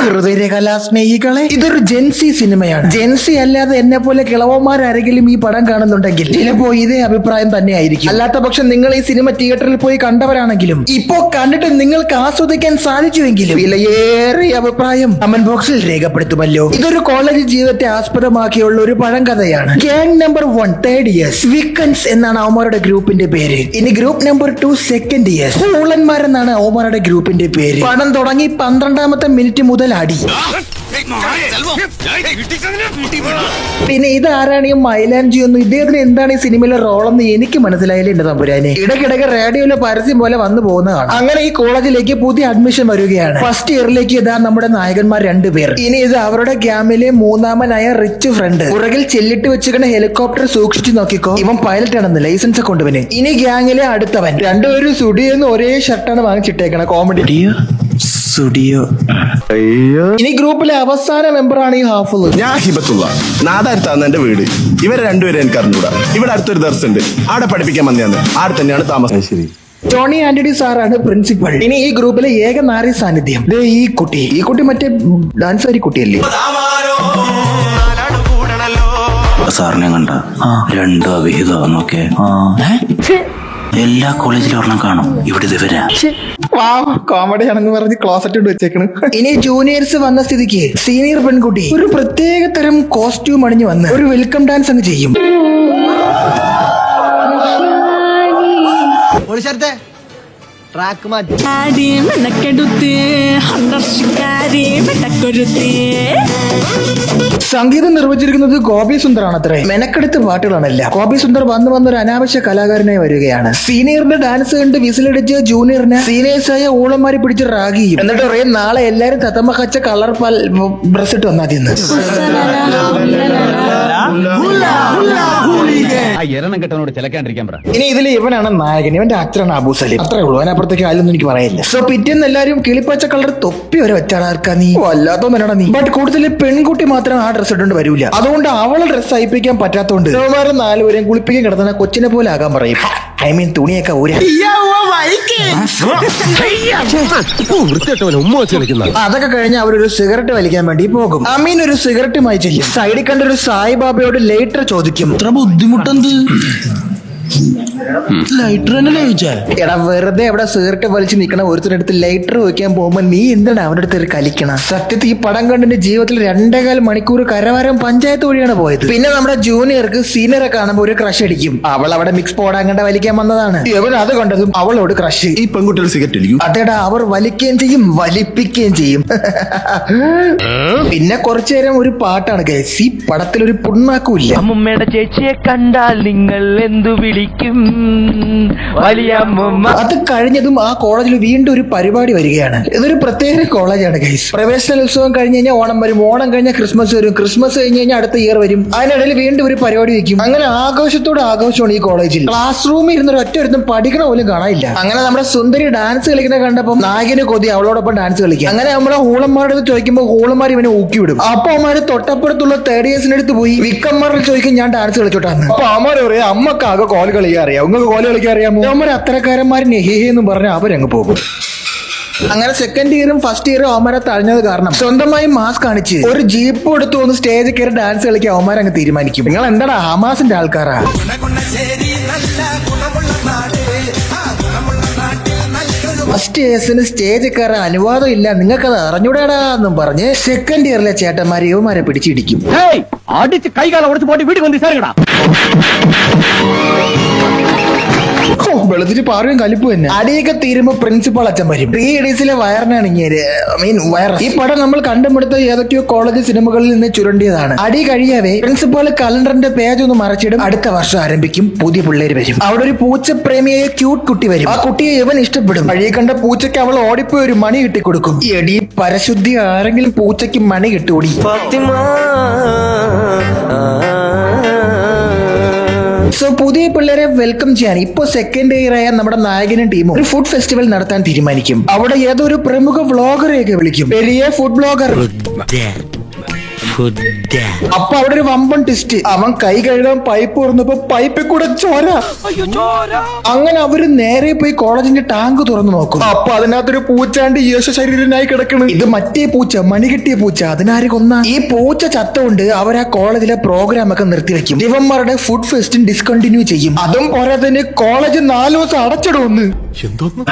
ഹൃദയകലാസ്നേഹികളെ, ഇതൊരു ജെൻസി സിനിമയാണ്. ജെൻസി അല്ലാതെ എന്നെ പോലെ കിളവന്മാരാരെങ്കിലും ഈ പടം കാണുന്നുണ്ടെങ്കിൽ ചിലപ്പോ ഇതേ അഭിപ്രായം തന്നെ ആയിരിക്കും. അല്ലാത്ത പക്ഷം നിങ്ങൾ ഈ സിനിമ തിയേറ്ററിൽ പോയി കണ്ടവരാണെങ്കിലും ഇപ്പോ കണ്ടിട്ട് നിങ്ങൾക്ക് ആസ്വദിക്കാൻ സാധിച്ചുവെങ്കിലും വിലയേറിയ അഭിപ്രായം കമന്റ് ബോക്സിൽ രേഖപ്പെടുത്തുമല്ലോ. ഇതൊരു കോളേജ് ജീവിതത്തെ ആസ്പദമാക്കിയുള്ള ഒരു പഴങ്കഥയാണ്. ഗ്യാങ് നമ്പർ 1 തേർഡ് ഇയേഴ്സ് വിക്കൻസ് എന്നാണ് അവന്മാരുടെ ഗ്രൂപ്പിന്റെ പേര്. ഇനി ഗ്രൂപ്പ് നമ്പർ 2 സെക്കൻഡ് ഇയേഴ്സ് ഊളന്മാരെന്നാണ് അവന്മാരുടെ ഗ്രൂപ്പിന്റെ പേര്. പടം തുടങ്ങി 12ാമത്തെ മിനിറ്റ് മുതൽ അടി. പിന്നെ ഇതാരാണ് ഈ മൈലാൻജി ഒന്നും, ഇദ്ദേഹത്തിന് എന്താണ് ഈ സിനിമയിലെ റോളെന്ന് എനിക്ക് മനസ്സിലായില്ല എന്റെ തമ്പുരാനെ. ഇടയ്ക്കിടയ്ക്ക് റേഡിയോയിലെ പരസ്യം പോലെ വന്നു പോകുന്നതാണ്. അങ്ങനെ ഈ കോളേജിലേക്ക് പുതിയ അഡ്മിഷൻ വരികയാണ്. ഫസ്റ്റ് ഇയറിലേക്ക് ഇതാ നമ്മുടെ നായകന്മാർ 2 പേർ. ഇനി ഇത് അവരുടെ ക്യാമ്പിലെ 3ാമനായ റിച്ച് ഫ്രണ്ട്. പുറകിൽ ചെല്ലിട്ട് വെച്ചിരിക്കുന്ന ഹെലികോപ്റ്റർ സൂക്ഷിച്ചു നോക്കിക്കോ, ഇവൻ പൈലറ്റ് ആണെന്ന് ലൈസൻസ് ഒക്കെ കൊണ്ടുവന്. ഇനി ഗ്യാങ്ങിലെ അടുത്തവൻ. രണ്ടുപേരും സ്റ്റുഡിയോന്ന് ഒരേ ഷർട്ടാണ് വാങ്ങിച്ചിട്ടേക്കണ. Comedy studio. ഇനി ഗ്രൂപ്പിലെ അവസാന മെമ്പറാണ് ഈ ഹാഫിള്. ഞാൻ ഹിബത്തുള്ള നാദാരത്താണ് എന്റെ വീട്. ഇവരെ രണ്ടുപേരും എനിക്ക് അറിഞ്ഞൂടാ. ഇവിടെ അടുത്തൊരു ദർസുണ്ട്, ആടെ പഠിപ്പിക്കാൻ വന്നതാണ്. ആടെ തന്നെയാണ് താമസം. ശരി. ടോണി ആന്റണി സാറാണ് പ്രിൻസിപ്പൽ. ഇനി ഈ ഗ്രൂപ്പിലെ ഏക നാരി സാന്നിധ്യം ഈ കുട്ടി മറ്റേ ഡാൻസാരി കുട്ടിയല്ലേ. സാറിനെ കണ്ട 2 അവിഹിതമൊക്കെ എല്ലാ കോളേജിലും ഒരെണ്ണം കാണും. ഇവിടെ ഇതുവരെ കോമഡി ആണെന്ന് പറഞ്ഞ് ക്ലോസറ്റ് ഇട്ട് വെച്ചേക്കണ്. ഇനി ജൂനിയേഴ്സ് വന്ന സ്ഥിതിക്ക് സീനിയർ പെൺകുട്ടി ഒരു പ്രത്യേക തരം കോസ്റ്റ്യൂം അണിഞ്ഞു വന്ന് ഒരു വെൽക്കം ഡാൻസ് അങ്ങ് ചെയ്യും. സംഗീതം നിർവചിച്ചിരിക്കുന്നത് ഗോപി സുന്ദറാണ് അത്രേ. മെനക്കെടുത്ത് പാട്ടുകളാണല്ല. ഗോപി സുന്ദർ വന്നൊരു അനാവശ്യ കലാകാരനായി വരികയാണ്. സീനിയറിന്റെ ഡാൻസ് കണ്ട് വിസിലടിച്ച് ജൂനിയറിന് സീനിയേഴ്സായ ഊളന്മാരെ പിടിച്ച് റാഗ് ചെയ്യും. എന്നിട്ട് പറയും നാളെ എല്ലാരും തത്തമ്മ കച്ച കളർ ബ്രസ് ഇട്ട് വന്നാ തിന്ന്. ഇനി ഇതിൽ ഇവനാണ് നായകൻ. ഇവന്റെ അച്ഛനാണ് അബു സലീം. അത്രേ ഉള്ളൂ. അതിനപ്പുറത്തേക്ക് ആലൊന്നും എനിക്ക് പറയില്ല. സോ പിറ്റേന്ന് എല്ലാരും കിളിപ്പച്ച കളർ തൊപ്പി വരെ വെച്ചാടാർക്കാ നീ വല്ലാത്തോന്നാണ് നീ. ബട്ട് കൂടുതൽ പെൺകുട്ടി മാത്രം ആ ഡ്രസ് ഇട്ടുകൊണ്ട് വരൂല. അതുകൊണ്ട് അവളെ ഡ്രസ് അയപ്പിക്കാൻ പറ്റാത്തോണ്ട് 4 പേരെയും കുളിപ്പിക്കാൻ കിടന്ന കൊച്ചിനെ പോലെ ആകാൻ പറയും. ഐ മീൻ തുണിയൊക്കെ ഊര. അതൊക്കെ കഴിഞ്ഞ് അവരൊരു സിഗരറ്റ് വലിക്കാൻ വേണ്ടി പോകും. അമീൻ ഒരു സിഗരറ്റുമായി ചെല്ലും. സൈഡിൽ കണ്ടൊരു സായിബാബയോട് ലൈറ്റർ ചോദിക്കും. ഇത്ര ബുദ്ധിമുട്ടെന്ത്? ലൈറ്റർ തന്നെ ചോദിച്ചാ? എടാ വെറുതെ അവിടെ സിഗരറ്റ് വലിച്ച് നിൽക്കണ ഒരുത്തിനടുത്ത് ലൈറ്റർ വയ്ക്കാൻ പോകുമ്പോ നീ എന്താണ് അവന്റെ അടുത്ത് ഒരു കളിക്കണ? സത്യത്തിൽ ഈ പടം കണ്ടിന്റെ ജീവിതത്തിൽ 2.25 മണിക്കൂർ കരവാരം പഞ്ചായത്ത് വഴിയാണ് പോയത്. പിന്നെ നമ്മുടെ ജൂനിയർക്ക് സീനിയറെ കാണുമ്പോ ഒരു ക്രഷ് അടിക്കും. അവൾ അവിടെ മിക്സ് പോടാൻ കണ്ട വലിക്കാൻ വന്നതാണ്. ഇവൻ അത് കണ്ടതും അവളോട് ക്രഷ്. ഈ പെൺകുട്ടികൾ സിഗരറ്റ് അടിക്കും. അതേടാ, അവർ വലിക്കുകയും ചെയ്യും വലിപ്പിക്കുകയും ചെയ്യും. പിന്നെ കുറച്ചു നേരം ഒരു പാട്ടാണ് ഗൈസ്. ഈ പടത്തിൽ ഒരു പുണ്ണാക്കൂല്ല. അമ്മൂമ്മയുടെ ചേച്ചിയെ കണ്ടാൽ നിങ്ങൾ എന്തു വിളിക്കും? അത് കഴിഞ്ഞതും ആ കോളേജിൽ വീണ്ടും ഒരു പരിപാടി വരികയാണ്. ഇതൊരു പ്രത്യേക കോളേജാണ് ഗൈസ്. പ്രവേശന ഉത്സവം കഴിഞ്ഞ് കഴിഞ്ഞാൽ ഓണം വരും, ഓണം കഴിഞ്ഞാൽ ക്രിസ്മസ് വരും, ക്രിസ്മസ് കഴിഞ്ഞ് കഴിഞ്ഞാൽ അടുത്ത ഇയർ വരും. അതിനിടയിൽ വീണ്ടും ഒരു പരിപാടി വെക്കും. അങ്ങനെ ആഘോഷത്തോട് ആഘോഷമാണ് ഈ കോളേജിൽ. ക്ലാസ് റൂമിൽ ഇരുന്നൊരു ഒറ്റ പഠിക്കണ പോലും കാണാനില്ല. അങ്ങനെ നമ്മുടെ സുന്ദരി ഡാൻസ് കളിക്കുന്ന കണ്ടപ്പോൾ നായകന് കൊതി അവളോടൊപ്പം ഡാൻസ് കളിക്കാം. അങ്ങനെ നമ്മളെ ഹൂളന്മാരുടെ ചോദിക്കുമ്പോൾ ഹൂളന്മാർ ഇവനെ ഊക്കി വിടും. അപ്പൊ അവന്മാര് തൊട്ടപ്പുറത്തുള്ള തേർഡ് ഇയേഴ്സിന്റെ അടുത്ത് പോയി വിക്കന്മാരുടെ ചോദിക്കും ഞാൻ ഡാൻസ് കളിച്ചോട്ടാന്ന്. അപ്പൊ അമ്മമാർ പറയാം അമ്മക്കാകെ കോല് കളിക്കാൻ അറിയാം, നിങ്ങൾക്ക് കോല് കളിക്കാൻ അറിയാമോ? അവന്മാർ അത്തരക്കാരന്മാർ നെഹിന്ന് പറഞ്ഞ് അവരങ്ങ് പോകും. അങ്ങനെ സെക്കൻഡ് ഇയറും ഫസ്റ്റ് ഇയറും അവന്മാരെ തഴഞ്ഞത് കാരണം സ്വന്തമായി മാസ്ക് കാണിച്ച് ഒരു ജീപ്പ് എടുത്തു വന്ന് സ്റ്റേജിൽ കയറി ഡാൻസ് കളിക്കാൻ അവന്മാരങ്ങ് തീരുമാനിക്കും. നിങ്ങൾ എന്താടാ ഹമാസിന്റെ ആൾക്കാരാ? ഫസ്റ്റ് ഇയേഴ്സിന് സ്റ്റേജിൽ കയറാൻ അനുവാദം ഇല്ല, നിങ്ങൾക്കത് അറിഞ്ഞൂടാടാ എന്നും പറഞ്ഞ് സെക്കൻഡ് ഇയറിലെ ചേട്ടന്മാർ യുവമാരെ പിടിച്ചിടിക്കും. വെളുത്തിട്ട് പാറും കലിപ്പ് തന്നെ. അടിയൊക്കെ തീരുമ്പോ പ്രിൻസിപ്പൾ അച്ഛൻ വരും. പ്രീ എഡീസിലെ വയറിനാണ് ഇങ്ങനെ വയർ. ഈ പടം നമ്മൾ കണ്ടുപിടുത്ത ഏതൊക്കെയോ കോളേജ് സിനിമകളിൽ നിന്ന് ചുരണ്ടിയതാണ്. അടി കഴിയാവേ പ്രിൻസിപ്പൾ കലണ്ടറിന്റെ പേജ് ഒന്ന് മറച്ചിടും. അടുത്ത വർഷം ആരംഭിക്കും, പുതിയ പിള്ളേര് വരും. അവിടെ ഒരു പൂച്ചപ്രേമിയായ ക്യൂട്ട് കുട്ടി വരും. ആ കുട്ടിയെ ഇവൻ ഇഷ്ടപ്പെടും. വഴി കണ്ട പൂച്ചയ്ക്ക് അവൾ ഓടിപ്പോയി ഒരു മണി കിട്ടിക്കൊടുക്കും. എടി പരശുദ്ധി, ആരെങ്കിലും പൂച്ചയ്ക്ക് മണി കിട്ടുകൂടി? സോ പുതിയ പിള്ളേരെ വെൽക്കം ചെയ്യാൻ ഇപ്പൊ സെക്കൻഡ് ഇയർ ആയ നമ്മുടെ നായകനും ടീമും ഒരു ഫുഡ് ഫെസ്റ്റിവൽ നടത്താൻ തീരുമാനിക്കും. അവിടെ ഏതൊരു പ്രമുഖ വ്ളോഗറെയൊക്കെ വിളിക്കും, പെരിയ ഫുഡ് ബ്ലോഗർ. അപ്പൊ അവിടെ ഒരു വമ്പൻ ട്വിസ്റ്റ്. അവൻ കൈ കഴുകാൻ പൈപ്പ് പൈപ്പ് തുറന്നപ്പോ പൈപ്പിൽ കൂടെ ചോര. അങ്ങനെ അവര് നേരെ പോയി കോളേജിന്റെ ടാങ്ക് തുറന്നു നോക്കും. അപ്പൊ അതിനകത്തൊരു പൂച്ചാണ്ട് യേശു ശരീരനായി കിടക്കണം. ഇത് മറ്റേ പൂച്ച, മണികെട്ടിയ പൂച്ച. അതിനാര് കൊന്ന? ഈ പൂച്ച ചത്തുകൊണ്ട് അവർ ആ കോളേജിലെ പ്രോഗ്രാം ഒക്കെ നിർത്തിവെക്കും. ഇവന്മാരുടെ ഫുഡ് ഫെസ്റ്റും ഡിസ്കണ്ടിന്യൂ ചെയ്യും. അതും പോരാത്തതിന് കോളേജ് 4 ദിവസം അടച്ചിടുമെന്ന്.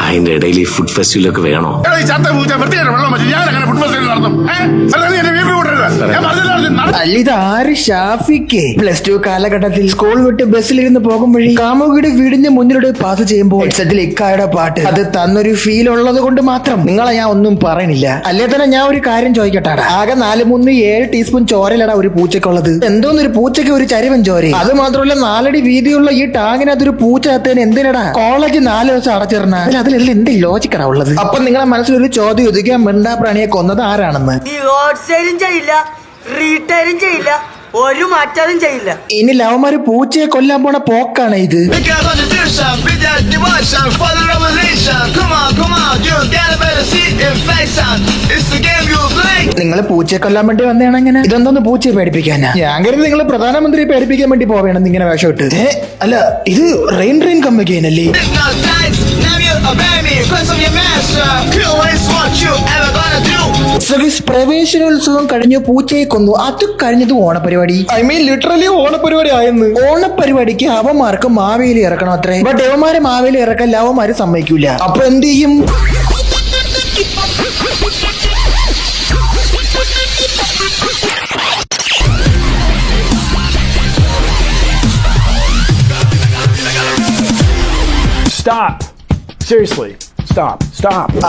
അതിന്റെ ഇടയിൽ ഈ ഫുഡ് ഫെസ്റ്റിവലൊക്കെ വേണോ? അല്ല ഇത് ആര്? ഷാഫിക്ക് +2 കാലഘട്ടത്തിൽ സ്കൂൾ വിട്ട് ബസ്സിലിരുന്ന് പോകുമ്പോഴേ കാമുകിയുടെ വീടിന്റെ മുന്നിലൂടെ പാസ് ചെയ്യുമ്പോൾ ഹെഡ്സെറ്റിൽ ഇക്കായുടെ പാട്ട് അത് തന്നൊരു ഫീൽ ഉള്ളത് കൊണ്ട് മാത്രം നിങ്ങളെ ഞാൻ ഒന്നും പറയണില്ല. അല്ലേ തന്നെ ഞാൻ ഒരു കാര്യം ചോദിക്കട്ടാടാ. ആകെ 4-3-7 ടീസ്പൂൺ ചോരലടാ ഒരു പൂച്ചക്കുള്ളത്. എന്തോന്നൊരു പൂച്ചയ്ക്ക് ഒരു ചരിവൻ ചോര. അത് മാത്രമല്ല 4 അടി വീതിയുള്ള ഈ ടാങ്കിനകത്തൊരു പൂച്ച എത്തേന് എന്തിനടാ കോളേജ് 4 ദിവസം അടച്ചിടണ? അതിലെല്ലാം എന്ത് ലോജിക്കടാ ഉള്ളത്? അപ്പൊ നിങ്ങളെ മനസ്സിലൊരു ചോദ്യം ഒതുക്കാൻ മിണ്ടാ പ്രാണിയെ കൊന്നത് ആരാണെന്ന്. ഈ റോഡ് സൈഡും ചെയ്യില്ല, റീറ്റെയിലും ചെയ്യില്ല, ഒരു മാറ്റാലും ചെയ്യില്ല. ഇനി ലവന്മാര് പൂച്ചയെ കൊല്ലാൻ പോണ പോക്കാണ് ഇത്. നിങ്ങൾ പൂച്ചയെ കൊല്ലാൻ വേണ്ടി വന്നതാണ്. അങ്ങനെ ഇതെന്തോന്ന് പൂച്ചയെ പേടിപ്പിക്കാനാ? ഞാൻ കരുതി നിങ്ങൾ പ്രധാനമന്ത്രിയെ പേടിപ്പിക്കാൻ വേണ്ടി പോവേണം ഇങ്ങനെ വേഷം ഇട്ട്. അല്ല ഇത് റെയിൻ കമ്മിക്കല്ലേ? പ്രവേശനോത്സവം കഴിഞ്ഞു, പൂച്ചയെ കൊന്നു. അത് കഴിഞ്ഞത് ഓണപരിപാടി. ഐ മീൻ ലിറ്ററലി ഓണപരിപാടി ആയെന്ന്. ഓണപരിപാടിക്ക് അവന്മാർക്ക് മാവേലി ഇറക്കണം അത്രേ. ബട്ട് യവന്മാരെ മാവേലി ഇറക്കാൻ ലവന്മാര് സമ്മതിക്കൂല. അപ്പൊ എന്ത് ചെയ്യും? Stop. Seriously. Stop.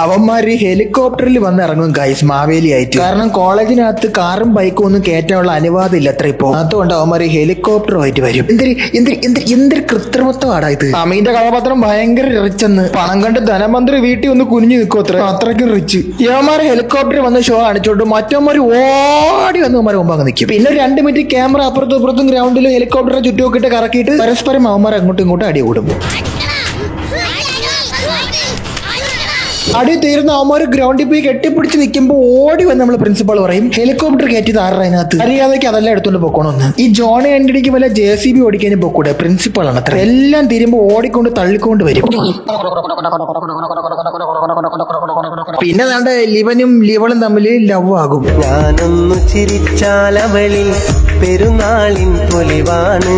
അവന്മാര് ഹെലികോപ്റ്ററിൽ വന്ന് ഇറങ്ങും ഗൈസ് മാവേലി ആയിട്ട്. കാരണം കോളേജിനകത്ത് കാറും ബൈക്കും ഒന്നും കയറ്റാനുള്ള അനുവാദം ഇല്ല അത്ര ഇപ്പൊ. അതുകൊണ്ട് അവന്മാര് ഹെലികോപ്റ്ററുമായിട്ട് വരും. എന്തൊരു കൃത്രിമത്വമാടാ ഇത്. അമീന്റെ കഥാപാത്രം ഭയങ്കര റിച്ചെന്ന്. പണം കണ്ട് ധനമന്ത്രി വീട്ടിൽ ഒന്ന് കുനിഞ്ഞു നിൽക്കും അത്ര. അത്രയ്ക്കും റിച്ച്. ഇവന്മാര് ഹെലികോപ്റ്ററിൽ വന്ന് ഷോ കാണിച്ചോണ്ട് മറ്റവന്മാര് ഓടി വന്ന് അവന്മാരെ മുമ്പ് അങ്ങ് നിൽക്കും. പിന്നെ 2 മിനിറ്റ് ക്യാമറ അപ്പുറത്തും ഇപ്പുറത്തും ഗ്രൗണ്ടിലും ഹെലികോപ്റ്ററിനെ ചുറ്റുമൊക്കെ കറക്കിയിട്ട് പരസ്പരം അവന്മാർ അങ്ങോട്ടും ഇങ്ങോട്ടും അടി കൂടും. അടി തീർന്ന അവന്മാർ ഗ്രൗണ്ടിൽ പോയി കെട്ടിപ്പിടിച്ച് നിൽക്കുമ്പോൾ ഓടി വന്ന് നമ്മള് പ്രിൻസിപ്പൾ പറയും ഹെലികോപ്റ്റർ കയറ്റി താറ അതിനകത്ത്. അറിയാതൊക്കെ അതെല്ലാം എടുത്തോണ്ട് പോക്കണമെന്ന്. ഈ ജോണി ആന്റണിക്ക് വല്ല JCB ഓടിക്കാനും പോക്കൂടെ? പ്രിൻസിപ്പൾ ആണ് അത്ര. എല്ലാം തീരുമ്പോ ഓടിക്കൊണ്ട് തള്ളിക്കൊണ്ട് വരും. പിന്നെ വേണ്ട ലിവനും ലിവളും തമ്മിൽ ലവ് ആകും. ഞാനൊന്നു ചിരിച്ചാലവളിൽ പെരുന്നാളിൻ പൊലിവാണ്.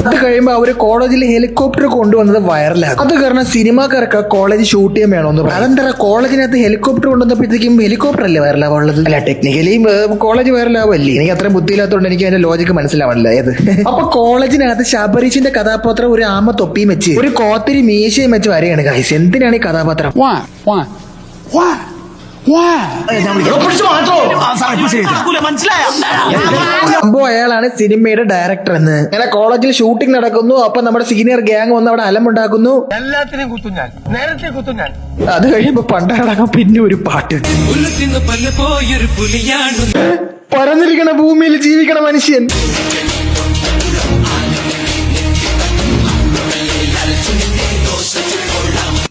അത് കഴിയുമ്പോ അവര് കോളേജിൽ ഹെലികോപ്റ്റർ കൊണ്ടുവന്നത് വൈറലാകും. അത് കാരണം സിനിമാക്കാർക്ക് കോളേജ് ഷൂട്ട് ചെയ്യാൻ വേണമെന്ന് പറയും. അതെന്താ കോളേജിനകത്ത് ഹെലികോപ്റ്റർ കൊണ്ടുവന്നപ്പോഴത്തേക്കും ഹെലികോപ്റ്റർ അല്ലേ വൈറലാവുള്ളത്? അല്ല ടെക്നിക്കലി കോളേജ് വൈറലാവല്ലേ? എനിക്ക് അത്രയും ബുദ്ധിയില്ലാത്തതുകൊണ്ട് എനിക്ക് അതിന്റെ ലോജിക്ക് മനസ്സിലാവണില്ല ഏത്. അപ്പൊ കോളേജിനകത്ത് ശബരീഷിന്റെ കഥാപാത്രം ഒരു ആമ തൊപ്പിയും വെച്ച് ഒരു കോത്തിരി മീശയും വെച്ച് വരെയാണ് ഗൈസ്. എന്തിനാണ് ഈ കഥാപാത്രം? സംഭവം അയാളാണ് സിനിമയുടെ ഡയറക്ടർ എന്ന്. അങ്ങനെ കോളേജിൽ ഷൂട്ടിംഗ് നടക്കുന്നു. അപ്പൊ നമ്മുടെ സീനിയർ ഗ്യാങ് വന്ന് അവിടെ അലമുണ്ടാക്കുന്നു. എല്ലാത്തിനും കുത്തും ഞാൻ, നേരത്തെ കുത്തും ഞാൻ. അത് കഴിയുമ്പോ പണ്ടടക്കം പിന്നെ ഒരു പാട്ട്. പരന്നിരിക്കണ ഭൂമിയിൽ ജീവിക്കണ മനുഷ്യൻ.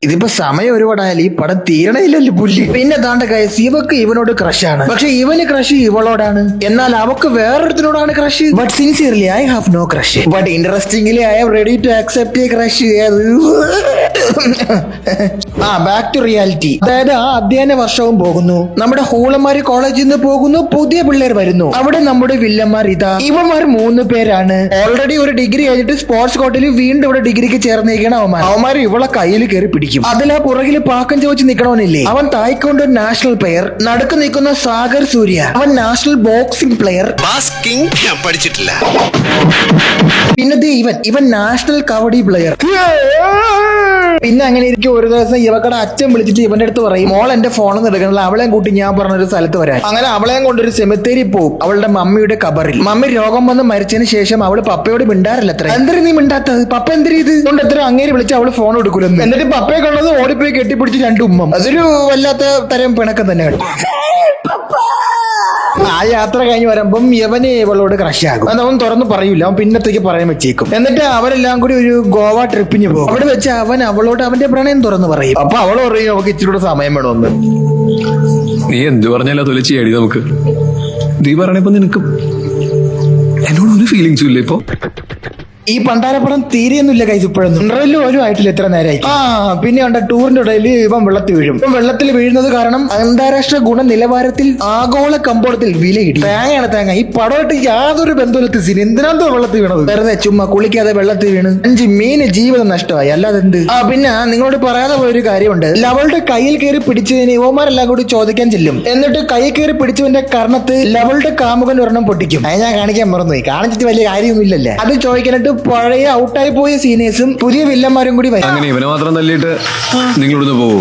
ഇതിപ്പോ സമയം ഒരുപാടായാലും ഈ പടം തീരണയില്ലല്ലോ പുല്ല്. പിന്നെ ദാണ്ട ഗൈസ് ഇവക്ക് ഇവനോട് ക്രഷാണ്. പക്ഷെ ഇവന് ക്രഷ് ഇവളോടാണ്. എന്നാൽ അവക്ക് വേറൊരുത്തിനോടാണ് crush. But sincerely I have no crush. But interestingly I am ready to accept a crush. Back to reality. അതായത് ആ അധ്യയന വർഷവും പോകുന്നു. നമ്മുടെ ഹൂളന്മാര് കോളേജിൽ നിന്ന് പോകുന്നു. പുതിയ പിള്ളേർ വരുന്നു. അവിടെ നമ്മുടെ വില്ലന്മാർ ഇതാ ഇവന്മാർ 3 പേരാണ്. ഓൾറെഡി ഒരു ഡിഗ്രി കഴിഞ്ഞിട്ട് സ്പോർട്സ് കോട്ടയിൽ വീണ്ടും ഇവിടെ ഡിഗ്രിക്ക് ചേർന്നിരിക്കണം അവന്മാർ ഇവളെ കയ്യിൽ കയറി പിടിക്കും. അതിലാ പുറകില് പാക്കം ചോദിച്ച് നിക്കണവനില്ലേ അവൻ തായ്ക്കൊണ്ടോ നാഷണൽ പ്ലെയർ. നടുക്ക് നിൽക്കുന്ന സാഗർ സൂര്യ അവൻ നാഷണൽ ബോക്സിംഗ് പ്ലെയർ. ഞാൻ പഠിച്ചിട്ടില്ല. പിന്നെ ഇവൻ നാഷണൽ കബഡി പ്ലെയർ. പിന്നെ അങ്ങനെ ഇരിക്കും ഒരു ദിവസം ഇവക്കടെ അച്ഛൻ വിളിച്ചിട്ട് ഇവന്റെ അടുത്ത് പറയും മോൾ എന്റെ ഫോണിൽ എടുക്കണില്ല, അവളെയും കൂട്ടി ഞാൻ പറഞ്ഞൊരു സ്ഥലത്ത് വരാൻ. അങ്ങനെ അവളെയും കൊണ്ടൊരു സെമിത്തേരി പോവും അവളുടെ മമ്മിയുടെ കബറിൽ. മമ്മി രോഗം വന്ന് മരിച്ചതിന് ശേഷം അവള് പപ്പയോട് മിണ്ടാറില്ല. അത്ര എന്തിനു നീ മിണ്ടാത്തത്? പപ്പ എന്തിനു ഇത് കൊണ്ട് എത്ര അങ്ങേര് വിളിച്ച് അവള് ഫോൺ എടുക്കൂലെന്ന്. എന്നിട്ട് പപ്പയെ കണ്ടത് ഓടിപ്പോയി കെട്ടിപ്പിടിച്ച് 2 ഉമ്മം. അതൊരു വല്ലാത്ത തരം പിണക്കം തന്നെ കേട്ടോ. ആ യാത്ര കഴിഞ്ഞ് വരുമ്പം യവന് ഇവളോട് ക്രഷ് ആകും. അതവൻ തുറന്ന് പറയൂല, അവൻ പിന്നത്തേക്ക് പറയാൻ വെച്ചേക്കും. എന്നിട്ട് അവരെല്ലാം കൂടി ഒരു ഗോവ ട്രിപ്പിന് പോകും. അവിടെ വെച്ച് അവൻ അവളോട് അവന്റെ പ്രണയം തുറന്ന് പറയും. അപ്പൊ അവൾ പറയും അവൾക്ക് ഇച്ചിരി സമയം വേണമെന്ന്. നീ എന്ത് പറഞ്ഞാലും അതൊരു ചെയ്യടി നമുക്ക്. നീ പറയണപ്പോ നിനക്ക് എന്നോട് ഒരു ഫീലിങ്സും ഇല്ല ഇപ്പൊ. ഈ പണ്ടാരപ്പടം തീരെയൊന്നുമില്ല കൈസ് ഇപ്പോഴൊന്നും ഇന്റർവെല്ലും പോലും ആയിട്ടില്ല ഇത്ര നേരമായി. പിന്നെ ഉണ്ട് ടൂറിന്റെ ഇടയിൽ ഇവൻ വെള്ളത്തിൽ വീഴും. ഇപ്പം വെള്ളത്തിൽ വീഴുന്നത് കാരണം അന്താരാഷ്ട്ര ഗുണനിലവാരത്തിൽ ആഗോള കമ്പോളത്തിൽ വിലയിടി. തേങ്ങയാണ് തേങ്ങ. ഈ പടമായിട്ട് യാതൊരു ബന്ധമില്ലാത്ത സീൻ. എന്തിനാന്തോ വെള്ളത്തിൽ വീണത്? വെറുതെ ചുമ്മാ കുളിക്കാതെ വെള്ളത്തിൽ വീണ് 5 മീന് ജീവിതം നഷ്ടമായി, അല്ലാതെ എന്ത്. പിന്നെ നിങ്ങളോട് പറയാതെ പോയൊരു കാര്യമുണ്ട്. ലവളുടെ കയ്യിൽ കയറി പിടിച്ചതിന് യുവമാരെല്ലാം കൂടി ചോദിക്കാൻ ചെല്ലും. എന്നിട്ട് കൈ കയറി പിടിച്ചവന്റെ കർണത്ത് ലവളുടെ കാമുകൻ ഒരെണ്ണം പൊട്ടിക്കും. അത് ഞാൻ കാണിക്കാൻ മറന്നുപോയി. കാണിച്ചിട്ട് വലിയ കാര്യമൊന്നുമില്ലല്ലേ. അത് ചോദിക്കാനായിട്ട് പഴയ ഔട്ടായി പോയ സീനിയേഴ്സും പുതിയ വില്ലന്മാരും കൂടി വരും. അങ്ങനെ ഇവനെ മാത്രം തല്ലിയിട്ട് നിങ്ങളിവിടുന്ന് പോവോ?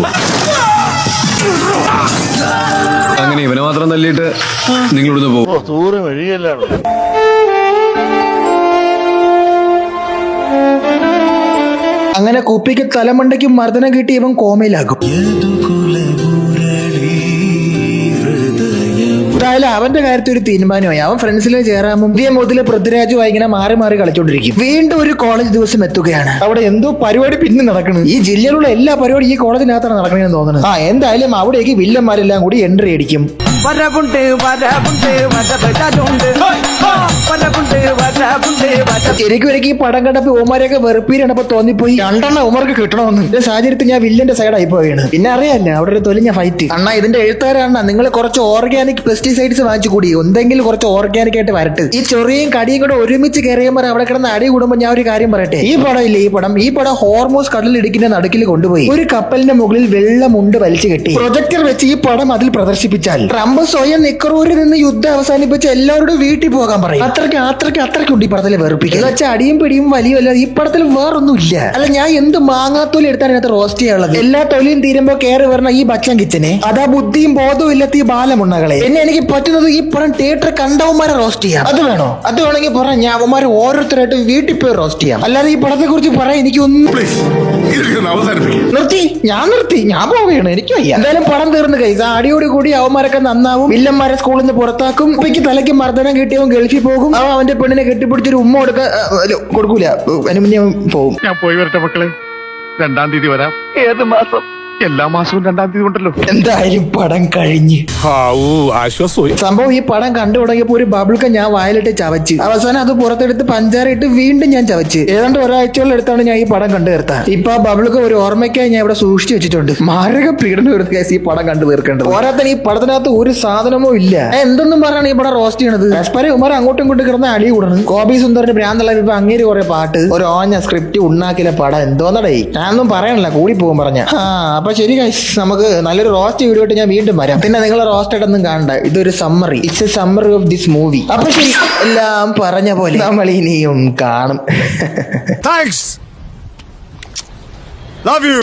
അങ്ങനെ ഇവനെ മാത്രം തല്ലിയിട്ട് നിങ്ങളിവിടുന്ന് പോവോ? അങ്ങനെ കുപ്പിക്ക് തലമണ്ടയ്ക്ക് മർദ്ദനം കിട്ടി ഇവൻ കോമയിലാകും. എന്തായാലും അവന്റെ കാര്യത്തിൽ ഒരു തീരുമാനമായി. അവൻ ഫ്രണ്ട്സിലെ ജയറാമും പുതിയ മുതല് പൃഥ്വിരാജും ഇങ്ങനെ മാറി മാറി കളിച്ചോണ്ടിരിക്കും. വീണ്ടും ഒരു കോളേജ് ദിവസം എത്തുകയാണ്. അവിടെ എന്തോ പരിപാടി പിന്നെ നടക്കണം. ഈ ജില്ലയിലുള്ള എല്ലാ പരിപാടിയും ഈ കോളേജിനകത്താണ് നടക്കണമെന്ന് തോന്നുന്നത്. എന്തായാലും അവിടേക്ക് വില്ലന്മാരെല്ലാം കൂടി എൻട്രി അടിക്കും. ശരിക്കും ഈ പടം കണ്ടപ്പോ ഓമാരെയൊക്കെ വെറുപ്പീരാണപ്പോ തോന്നിപ്പോയി 2 ഓമർക്ക് കിട്ടണമെന്ന്. ഇതിന്റെ സാഹചര്യത്തിൽ ഞാൻ വില്ലന്റെ സൈഡായി പോവുകയാണ്. പിന്നെ അറിയാല്ല അവിടെ ഒരു തൊലിഞ്ഞ ഫൈറ്റ്. അണ്ണാ ഇതിന്റെ എഴുത്തുകാരാണ് നിങ്ങൾ കുറച്ച് ഓർഗാനിക് പെസ്റ്റിസൈഡ്സ് വാങ്ങിച്ചു കൂടി. എന്തെങ്കിലും കുറച്ച് ഓർഗാനിക് ആയിട്ട് വരട്ടെ. ഈ ചൊറിയും കടിയും കൂടെ ഒരുമിച്ച് കയറിയപ്പോൾ അവിടെ കിടന്ന് അടി കൂടുമ്പോൾ ഞാൻ ഒരു കാര്യം പറയട്ടെ. ഈ പടം ഇല്ലേ, ഈ പടം ഹോർമോസ് കടലിടിക്കുന്ന നടുക്കിൽ കൊണ്ടുപോയി ഒരു കപ്പലിന്റെ മുകളിൽ വെള്ളമുണ്ട് വലിച്ചു കെട്ടി പ്രൊജക്ടർ വെച്ച് ഈ പടം അതിൽ പ്രദർശിപ്പിച്ചാൽ ട്രംപ് സ്വയം നിക്കറൂരിൽ നിന്ന് യുദ്ധം അവസാനിപ്പിച്ച് എല്ലാവരോടും വീട്ടിൽ പോകാൻ പറയും. അത്രയ്ക്കുണ്ട് ഈ പടത്തിലെ വെറുപ്പിക്കുക. വെച്ചാൽ അടിയും പിടിയും വലിയല്ല. ഈ പടത്തിൽ വേറൊന്നും ഇല്ല. അല്ല, ഞാൻ എന്ത് മാങ്ങാത്തോലി എടുത്താണ് ഇതിനകത്ത് റോസ്റ്റ് ചെയ്യാനുള്ളത്? എല്ലാ തൊലിയും തീരുമ്പോ കയറി വരണ ഈ ബച്ചൻ കിച്ചനെ, അതാ ബുദ്ധിയും ബോധവും ഇല്ലാത്ത ഈ ബാലമുണ്ണകളെ. എന്നെ എനിക്ക് പറ്റുന്നത് ഈ പടം തിയേറ്റർ കണ്ടവന്മാരെ റോസ്റ്റ് ചെയ്യാം. അത് വേണോ? അത് വേണമെങ്കിൽ പറയാം. ഞാൻ അവന്മാരെ ഓരോരുത്തരായിട്ട് വീട്ടിൽ പോയി റോസ്റ്റ് ചെയ്യാം. അല്ലാതെ ഈ പടത്തെ കുറിച്ച് പറയാൻ എനിക്കൊന്നും നിർത്തി ഞാൻ പോവുകയാണ്. എനിക്ക് വയ്യ. എന്തായാലും പടം തീർന്നു കൈസ്. അടിയോട് കൂടി അവന്മാരൊക്കെ നന്നാവും. വില്ലന്മാരെ സ്കൂളിൽ നിന്ന് പുറത്താക്കും. ഉപ്പയ്ക്ക് തലയ്ക്ക് മർദ്ദനം കിട്ടിയവൻ ഗൾഫിൽ പോകും. അവന്റെ പെണ്ണിനെ കെട്ടിപ്പിടിച്ചൊരു ഉമ്മ കൊടുക്കൂല. അതിന് മുന്നേ പോകും. ഞാൻ പോയി വരട്ടെ മക്കളെ. 2-ാം തീയതി വരാം. ഏത് മാസം? എല്ലാ മാസവും 2-ാം തീയതി ഉണ്ടല്ലോ. എന്തായാലും പടം കഴിഞ്ഞ് ആശ്വാസമായി. സംഭവം ഈ പടം കണ്ടു തുടങ്ങിയപ്പോ ഒരു ബബിൾക്ക ഞാൻ വായിലിട്ട് ചവച്ച് അവസാനം അത് പുറത്തെടുത്ത് പഞ്ചാര ഇട്ട് വീണ്ടും ഞാൻ ചവച്ച്. ഏതാണ്ട് ഒരാഴ്ചയോളം എടുത്താണ് ഞാൻ ഈ പടം കണ്ടു തീർത്താൻ. ഇപ്പൊ ആ ബബിൾക്ക ഒരു ഓർമ്മയ്ക്കായി ഞാൻ ഇവിടെ സൂക്ഷിച്ചു വെച്ചിട്ടുണ്ട്. മാരക പീഡനം എടുത്ത് ഈ പടം കണ്ടു തീർക്കേണ്ടത്. പോരാത്തന് ഈ പടത്തിനകത്ത് ഒരു സാധനമോ ഇല്ല. എന്തൊന്നും പറഞ്ഞാണ് ഈ പടം റോസ്റ്റ് ചെയ്യണത്? രസ്പര ഉമാർ അങ്ങോട്ടും ഇങ്ങോട്ടും കിടന്ന് അടി കൂടണം. കോബി സുന്ദറിന്റെ ഭ്രാന്തല്ല. ഇപ്പൊ അങ്ങേര് കുറെ പാട്ട്, ഒരു ഓഞ്ഞ സ്ക്രിപ്റ്റ് ഉണ്ടാക്കില്ല പടം. എന്തോന്നടേ, ഞാനൊന്നും പറയണല്ല, കൂടി പോകും പറഞ്ഞ. അപ്പൊ ശരി ഗൈസ്, നമുക്ക് നല്ലൊരു റോസ്റ്റ് വീഡിയോ ആയിട്ട് ഞാൻ വീണ്ടും വരാം. പിന്നെ നിങ്ങൾ റോസ്റ്റ് ആയിട്ടൊന്നും കാണണ്ട. ഇതൊരു summary. It's A summary of this movie. അപ്പൊ ശരി, എല്ലാം പറഞ്ഞ പോലെ നമ്മൾ ഇനിയും കാണും. താങ്ക്സ്. Love you.